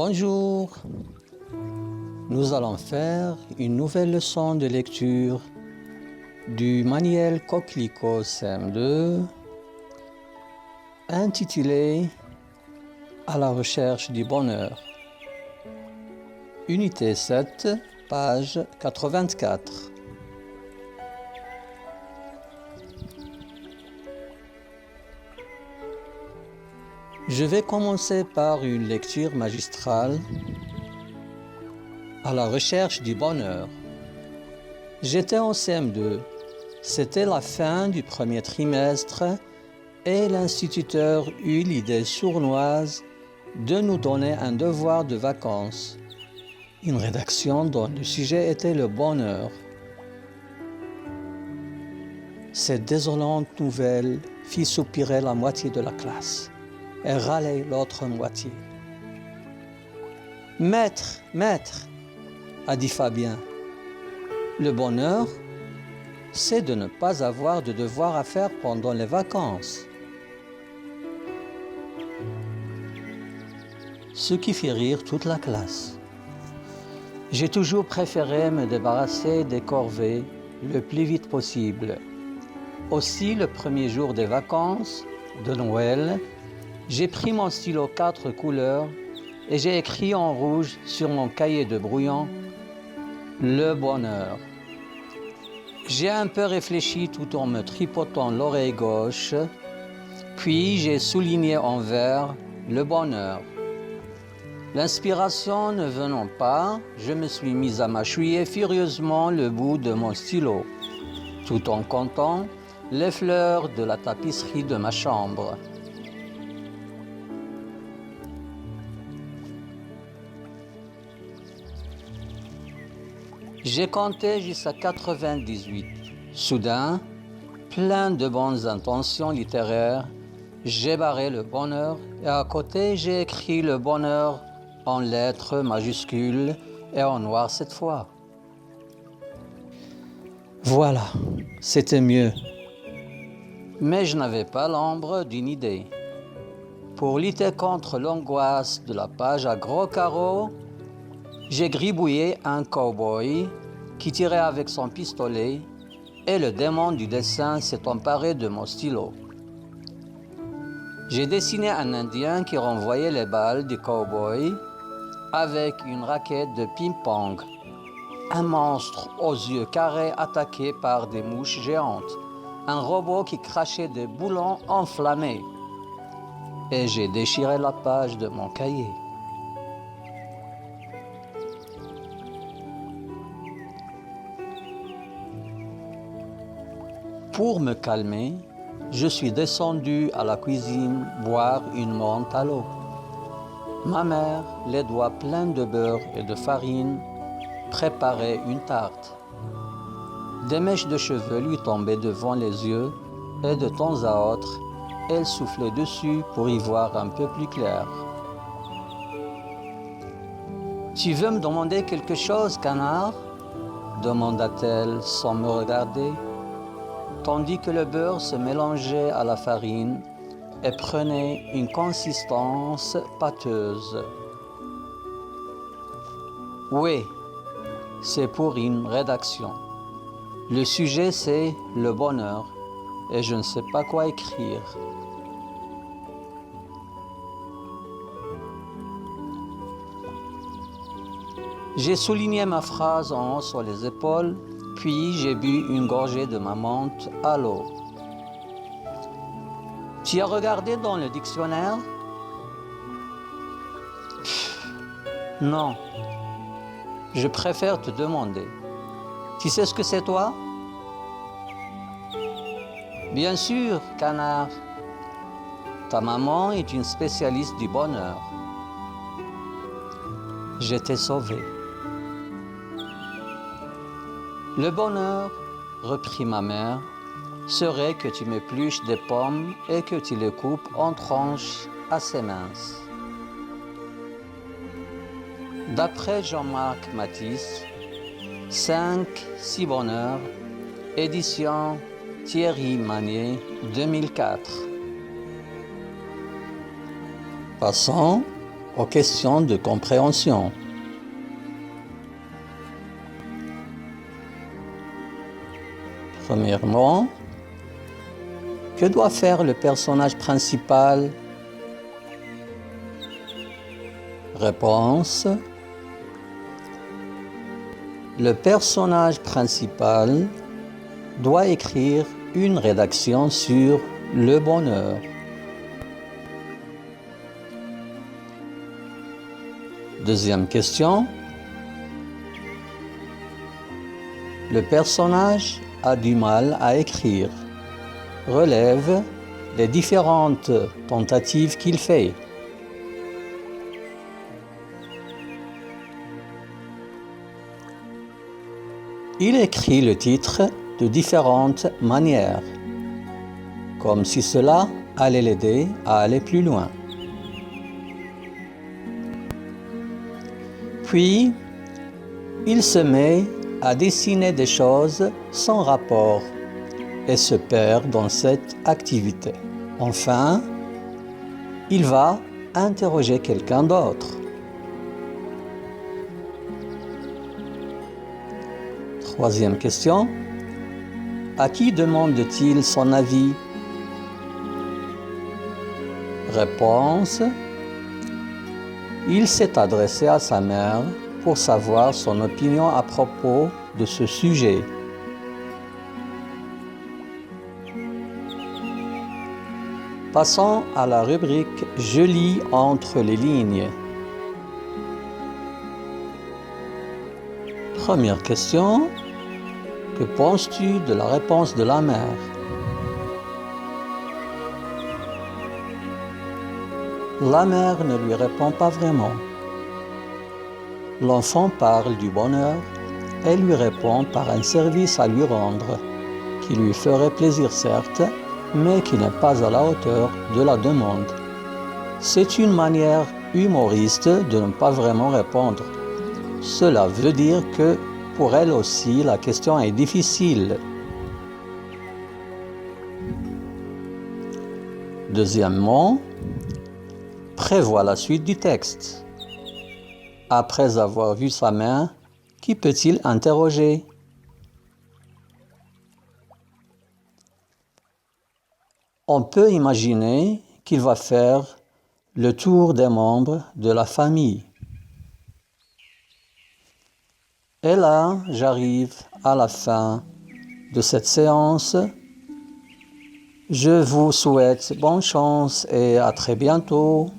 Bonjour, nous allons faire une nouvelle leçon de lecture du manuel Coquelicot CM2 intitulée « À la recherche du bonheur ». Unité 7, page 84. Je vais commencer par une lecture magistrale à la recherche du bonheur. J'étais en CM2, c'était la fin du premier trimestre et l'instituteur eut l'idée sournoise de nous donner un devoir de vacances, une rédaction dont le sujet était le bonheur. Cette désolante nouvelle fit soupirer la moitié de la classe et râler l'autre moitié. « Maître, maître !» a dit Fabien. « Le bonheur, c'est de ne pas avoir de devoir à faire pendant les vacances. » Ce qui fit rire toute la classe. J'ai toujours préféré me débarrasser des corvées le plus vite possible. Aussi, le premier jour des vacances de Noël, j'ai pris mon stylo 4 couleurs et j'ai écrit en rouge sur mon cahier de brouillon « Le bonheur ». J'ai un peu réfléchi tout en me tripotant l'oreille gauche, puis j'ai souligné en vert « Le bonheur ». L'inspiration ne venant pas, je me suis mis à mâchouiller furieusement le bout de mon stylo, tout en comptant les fleurs de la tapisserie de ma chambre. J'ai compté jusqu'à 98. Soudain, plein de bonnes intentions littéraires, j'ai barré le bonheur et à côté j'ai écrit le bonheur en lettres majuscules et en noir cette fois. Voilà, c'était mieux. Mais je n'avais pas l'ombre d'une idée. Pour lutter contre l'angoisse de la page à gros carreaux, j'ai gribouillé un cow-boy qui tirait avec son pistolet et le démon du dessin s'est emparé de mon stylo. J'ai dessiné un Indien qui renvoyait les balles du cow-boy avec une raquette de ping-pong, un monstre aux yeux carrés attaqué par des mouches géantes, un robot qui crachait des boulons enflammés. Et j'ai déchiré la page de mon cahier. Pour me calmer, je suis descendu à la cuisine boire une menthe à l'eau. Ma mère, les doigts pleins de beurre et de farine, préparait une tarte. Des mèches de cheveux lui tombaient devant les yeux et de temps à autre, elle soufflait dessus pour y voir un peu plus clair. « Tu veux me demander quelque chose, canard ?» demanda-t-elle sans me regarder, tandis que le beurre se mélangeait à la farine et prenait une consistance pâteuse. « Oui, c'est pour une rédaction. Le sujet, c'est le bonheur et je ne sais pas quoi écrire. » J'ai souligné ma phrase en haut sur les épaules, puis j'ai bu une gorgée de ma menthe à l'eau. « Tu as regardé dans le dictionnaire ?»« Non. Je préfère te demander. Tu sais ce que c'est toi ?»« Bien sûr, canard. Ta maman est une spécialiste du bonheur. » J'étais sauvé. « Le bonheur, reprit ma mère, serait que tu m'épluches des pommes et que tu les coupes en tranches assez minces. » D'après Jean-Marc Matisse, 5-6 bonheurs, édition Thierry Magnier, 2004. Passons aux questions de compréhension. Premièrement, que doit faire le personnage principal? Réponse. Le personnage principal doit écrire une rédaction sur le bonheur. Deuxième question. Le personnage a du mal à écrire. Relève les différentes tentatives qu'il fait. Il écrit le titre de différentes manières, comme si cela allait l'aider à aller plus loin. Puis, il se met à dessiner des choses sans rapport et se perd dans cette activité. Enfin, il va interroger quelqu'un d'autre. Troisième question. À qui demande-t-il son avis? Réponse. Il s'est adressé à sa mère pour savoir son opinion à propos de ce sujet. Passons à la rubrique « Je lis entre les lignes ». Première question. Que penses-tu de la réponse de la mère? La mère ne lui répond pas vraiment. L'enfant parle du bonheur et lui répond par un service à lui rendre, qui lui ferait plaisir certes, mais qui n'est pas à la hauteur de la demande. C'est une manière humoriste de ne pas vraiment répondre. Cela veut dire que pour elle aussi, la question est difficile. Deuxièmement, prévois la suite du texte. Après avoir vu sa main, qui peut-il interroger? On peut imaginer qu'il va faire le tour des membres de la famille. Et là, j'arrive à la fin de cette séance. Je vous souhaite bonne chance et à très bientôt.